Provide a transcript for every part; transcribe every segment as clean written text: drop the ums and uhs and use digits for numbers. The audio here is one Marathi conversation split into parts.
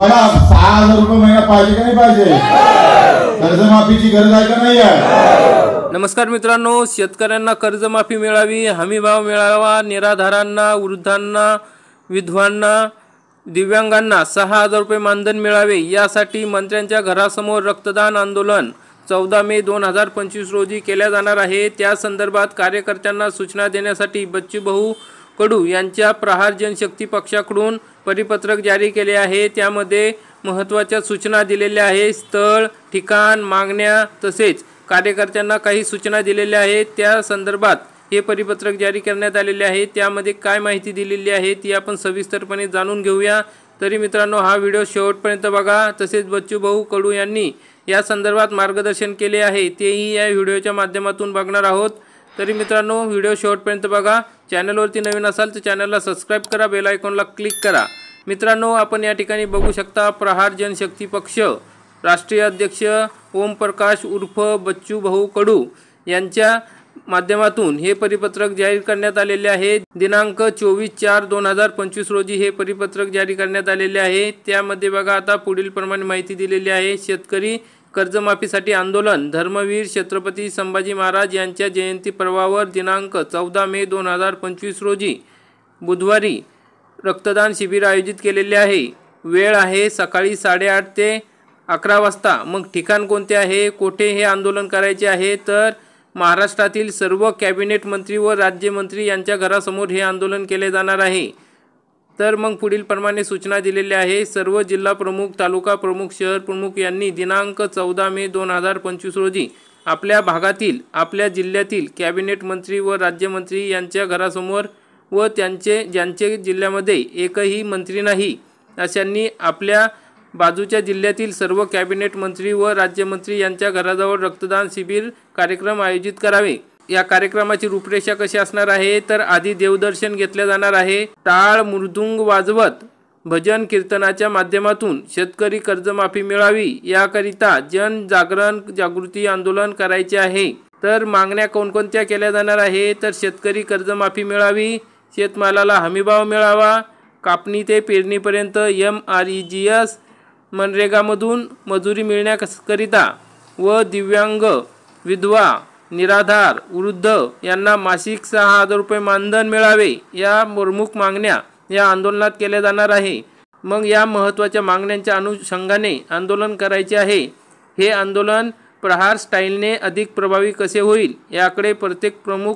मला 6,000 रुपये महिना पाहिजे का नाही पाहिजे? कर्जमाफीची गरज आहे का नाही आहे? नमस्कार मित्रांनो, शेतकऱ्यांना कर्जमाफी मिळावी, हमीभाव मिळावा, निराधारांना, वृद्धांना, विधवांना, दिव्यांगांना 6,000 रुपये मानधन मिळावे यासाठी मंत्र्यांच्या घरासमोर रक्तदान आंदोलन 14 मे 2025 रोजी केल्या जाणार आहे। त्या संदर्भात कार्यकर्त्यांना सूचना देण्यासाठी बच्चूभाऊ कडू यांच्या प्रहार जनशक्ती पक्षाकडून परिपत्रक जारी केले आहे। त्यामध्ये महत्त्वाच्या सूचना दिलेल्या आहेत। स्थळ, ठिकाण, मागण्या तसेच कार्यकर्त्यांना काही सूचना दिलेल्या आहेत। त्या संदर्भात हे परिपत्रक जारी करण्यात आलेले आहे। त्यामध्ये काय माहिती दिलेली आहे ती आपण सविस्तरपणे जाणून घेऊया। तरी मित्रांनो, हा व्हिडिओ शेवटपर्यंत बघा। तसेच बच्चूभाऊ कडू यांनी या संदर्भात मार्गदर्शन केले आहे तेही या व्हिडिओच्या माध्यमातून बघणार आहोत। तरी मित्रांनो, व्हिडिओ शेवटपर्यंत बघा। चॅनलवरती नवीन असाल तर चॅनलला सबस्क्राइब करा, बेल आयकॉनला क्लिक करा। मित्रांनो, आपण या ठिकाणी बघू शकता प्रहार जनशक्ती पक्ष राष्ट्रीय अध्यक्ष ओम प्रकाश उर्फ बच्चूभाऊ कडू यांच्या माध्यमातून हे परिपत्रक जारी करण्यात आलेले आहे। दिनांक 24/4/2025 रोजी हे परिपत्रक जारी करण्यात आलेले आहे। त्यामध्ये बघा आता पुढील प्रमाणे माहिती दिलेली आहे। शेतकरी कर्जमाफीसाठी आंदोलन, धर्मवीर छत्रपती संभाजी महाराज यांच्या जयंती पर्वावर दिनांक 14 मे 2025 रोजी बुधवारी रक्तदान शिबिर आयोजित केलेले आहे। वेळ आहे सकाळी 8:30 ते 11 वाजता। मग ठिकाण कोणते आहे, कोठे हे आंदोलन करायचे आहे, तर महाराष्ट्रातील सर्व कॅबिनेट मंत्री व राज्यमंत्री यांच्या घरासमोर हे आंदोलन केले जाणार आहे। तर मग पुढील प्रमाणे सूचना दिलेल्या आहे। सर्व जिल्हा प्रमुख, तालुका प्रमुख, शहर प्रमुख यांनी दिनांक 14 मे 2025 रोजी आपल्या भागातील, आपल्या जिल्ह्यातील कॅबिनेट मंत्री व राज्यमंत्री यांच्या घरासमोर व ज्यांचे जिल्ह्यामध्ये एकही मंत्री नाही अशांनी आपल्या बाजूच्या जिल्ह्यातील सर्व कॅबिनेट मंत्री व राज्यमंत्री यांच्या घराजवळ रक्तदान शिबिर कार्यक्रम आयोजित करावे। या कार्यक्रमाची रूपरेषा कशी असणार आहे, तर आधी देवदर्शन घेतले जाणार आहे। टाळ मृदुंग वाजवत भजन कीर्तनाच्या माध्यमातून शेतकरी कर्जमाफी मिळावी याकरिता जनजागरण जागृती आंदोलन करायचे आहे। तर मागण्या कोणकोणत्या केल्या जाणार आहे, तर शेतकरी कर्जमाफी मिळावी, शेतमालाला हमीभाव मिळावा, कापणी ते पेरणीपर्यंत MREGS मनरेगामधून मजुरी मिळण्याकरिता व दिव्यांग, विधवा, निराधार, वृद्ध यांना मासिक 6,000 रुपये मानधन मिळावे या प्रमुख मागण्या या आंदोलनात केल्या जाणार आहे। मग या महत्त्वाच्या मागण्यांच्या अनुषंगाने आंदोलन करायचे आहे। हे आंदोलन प्रहार स्टाईलने अधिक प्रभावी कसे होईल याकडे प्रत्येक प्रमुख,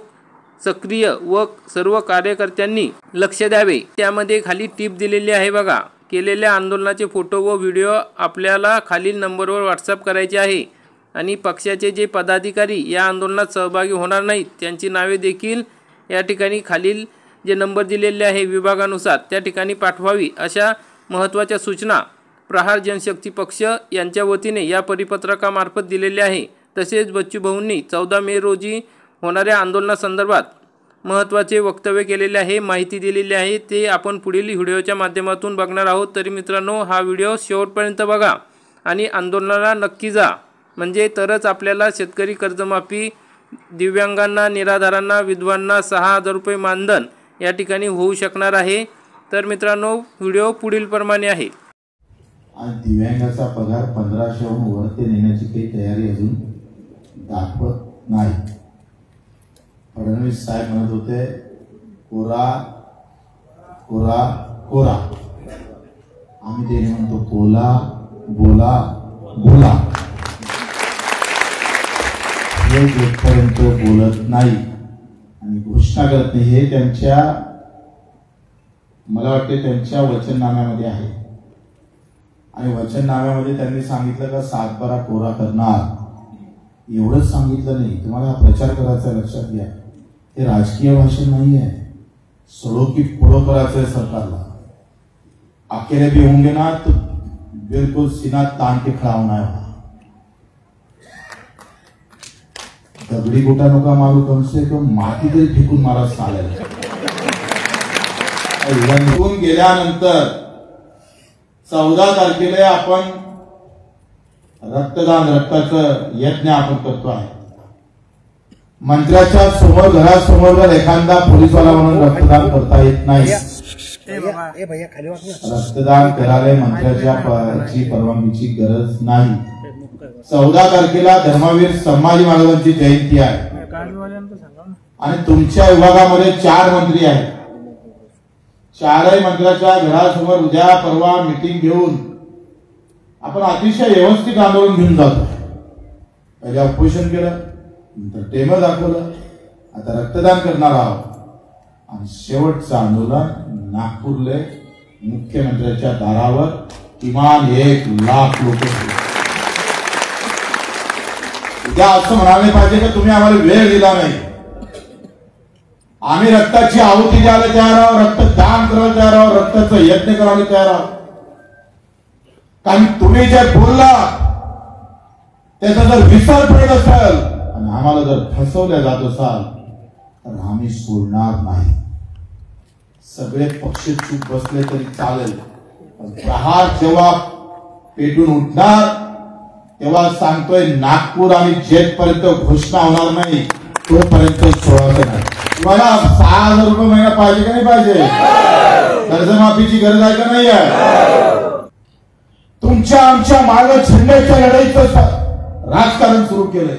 सक्रिय व सर्व कार्यकर्त्यांनी लक्ष द्यावे। त्यामध्ये खाली टिप दिलेली आहे बघा। केलेल्या आंदोलनाचे फोटो व व्हिडिओ आपल्याला खालील नंबरवर व्हॉट्सअप करायचे आहे आणि पक्षाचे जे पदाधिकारी या आंदोलनात सहभागी होणार नाहीत त्यांची नावे देखील या ठिकाणी खालील जे नंबर दिलेले आहे विभागानुसार त्या ठिकाणी पाठवावी। अशा महत्त्वाच्या सूचना प्रहार जनशक्ती पक्ष यांच्या वतीने या परिपत्रकामार्फत दिलेल्या आहे। तसेच बच्चूभाऊंनी 14 मे रोजी होणाऱ्या आंदोलनासंदर्भात महत्त्वाचे वक्तव्य केलेले आहे, माहिती दिलेली आहे। ते आपण पुढील व्हिडिओच्या माध्यमातून बघणार आहोत। तरी मित्रांनो, हा व्हिडिओ शेवटपर्यंत बघा आणि आंदोलनाला नक्की जा, म्हणजे तरच आपल्याला शेतकरी कर्जमाफी, दिव्यांगांना, निराधारांना, विधवांना 6,000 रुपये मानधन या ठिकाणी होऊ शकणार आहे। तर मित्रांनो, व्हिडिओ पुढील प्रमाणे आहे। आज दिव्यांगाचा पगार 1500हून वरती नेण्याची काही तयारी अजून दाखवत नाही। फडणवीस साहेब म्हणत होते कोरा कोरा कोरा, आम्ही ते म्हणतो कोला बोला बोला। हे जोपर्यंत बोलत नाही आणि घोषणा करत नाही, हे त्यांच्या, मला वाटते त्यांच्या वचननाम्यामध्ये आहे। आणि वचननाम्यामध्ये त्यांनी सांगितलं का 7/12 कोरा करणार, एवढंच सांगितलं नाही। तुम्हाला प्रचार करायचा, लक्षात घ्या, हे राजकीय भाषण नाही आहे। सडो की फोडो करायचं आहे सरकारला। अकेले भी होंगे ना तो बिल्कुल सीना तान के खड़ा होना है। दगडी गोटा नका मारू, कम से कम माती तरी फेकून मारा चालेल। निघून गेल्यानंतर 14 तारखेला आपण रक्तदान, रक्ताचं यज्ञ आपण करतो आहे। मंत्र्याच्या समोर, घरासमोर जर एखादा पोलीसवाला म्हणून रक्तदान करता येत नाही रक्तदान करायला मंत्र्याच्या परवानगीची गरज नाही. 14 तारखेला धर्मवीर संभाजी महाराजांची जयंती आहे आणि तुमच्या विभागामध्ये 4 मंत्री आहेत. 4ही मंत्र्याच्या घरासमोर उद्या परवा मीटिंग घेऊन आपण अतिशय व्यवस्थित आंदोलन घेऊन जातो. पहिले ऑपोजिशन केलं, नंतर टेमर दाखवलं, आता रक्तदान करणार आहोत आणि शेवटचं आंदोलन नागपूरले मुख्यमंत्र्याच्या दारावर किमान 1 लाख लोक. उद्या असं म्हणाले पाहिजे की तुम्ही आम्हाला वेळ दिला नाही, आम्ही रक्ताची आहुती द्यायला तयार आहोत, रक्तदान करायला तयार आहोत, रक्ताचा यज्ञ करायला तयार आहोत. कारण तुम्ही जे बोलला त्याचा जर विसर पडत असेल आणि आम्हाला जर फसवल्या जात असाल तर आम्ही सोडणार नाही. सगळे पक्ष चूप बसले तरी चालेल, पण प्रहार जेव्हा पेटून उठणार तेव्हा सांगतोय नागपूर आणि जेतपर्यंत घोषणा होणार नाही तोपर्यंत सोडायचं नाही. तुम्हाला 6,000 रुपये महिना पाहिजे का नाही पाहिजे? कर्जमाफीची गरज आहे का नाही आहे? तुमच्या आमच्या मागे झेंड्याच्या लढाईचं राजकारण सुरू केलंय.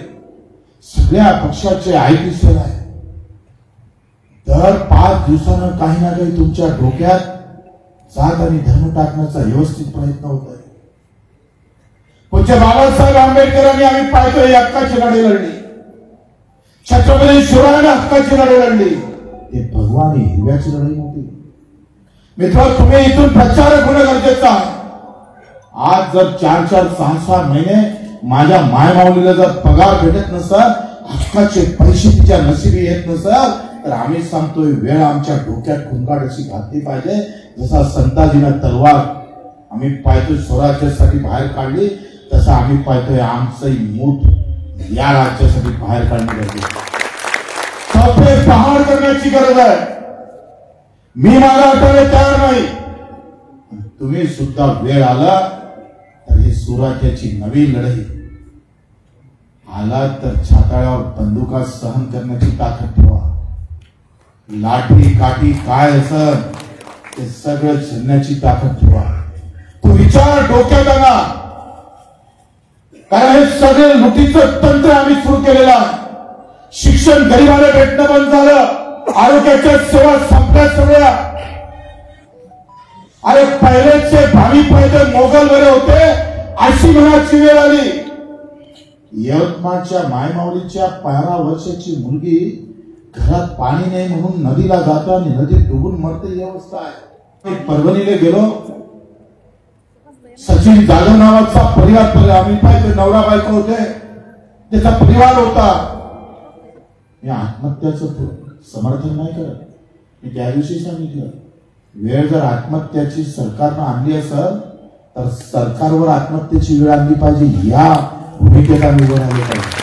सगळ्या पक्षाचे आयटीसीएल आहे. दर 5 दिवसानं काही ना काही तुमच्या डोक्यात जात आणि धर्म टाकण्याचा व्यवस्थित प्रयत्न होत आहे. पूज्य बाबासाहेब आंबेडकरांनी आम्ही पाहतोय हक्काची लढाई लढली, छत्रपती शिवरायांनी हक्काची लढाई लढली. हे भगवान हिरव्याची लढाई नव्हती. मित्र, तुम्ही इथून प्रचारक होणं गरजेचं आहे. आज जर 4-4, 6-6 महिने माझ्या मायमाऊलीला जर पगार भेटत नसेल, हक्काचे पैसे तिच्या नशिबी येत नसेल, तर आम्ही सांगतोय वेळ आमच्या डोक्यात खुंकाट अशी घातली पाहिजे. जसा संताजीनं तलवार आम्ही पाहतोय स्वराज्यासाठी बाहेर काढली, तसं आम्ही पाहतोय आमचं मूठ या राज्यासाठी बाहेर काढणं गरजेचं. सफे पहाड करण्याची गरज आहे. मी मला हटायला तयार नाही. तुम्ही सुद्धा वेळ आला तर ही सुराज्याची नवीन लढाई आला तर छाताळ्यावर बंदुका सहन करण्याची ताकद ठेवा. लाठी काठी काय असं ते सगळं झेलण्याची ताकद ठेवा. तू विचार डोक्यात आणा, कारण हे सगळे लुटीचं तंत्र आम्ही सुरू केलेलं आहे. शिक्षण गरिबाला भेटणं बंद झालं, आरोग्याच्या सेवा संपल्या सगळ्या. अरे पहिलेचे भावी पैदे मोगल बरे होते अशी मनाची वेळ आली. यवतमाळच्या मायमाऊलीच्या 15 वर्षाची मुलगी घरात पाणी नाही म्हणून नदीला जातो आणि नदीत डुबून मरते ही अवस्था आहे. परभणीला गेलो, सचिन जाधव नावाचा परिवार आम्ही पाहिजे, नवरा बायको होते, त्याचा परिवार होता. मी आत्महत्याचं समर्थन नाही करत. मी त्या दिवशी सांगितलं, वेळ जर आत्महत्याची सरकारनं आणली असेल तर सरकारवर आत्महत्येची वेळ आणली पाहिजे, या भूमिकेत आम्ही उभं राहिलं पाहिजे.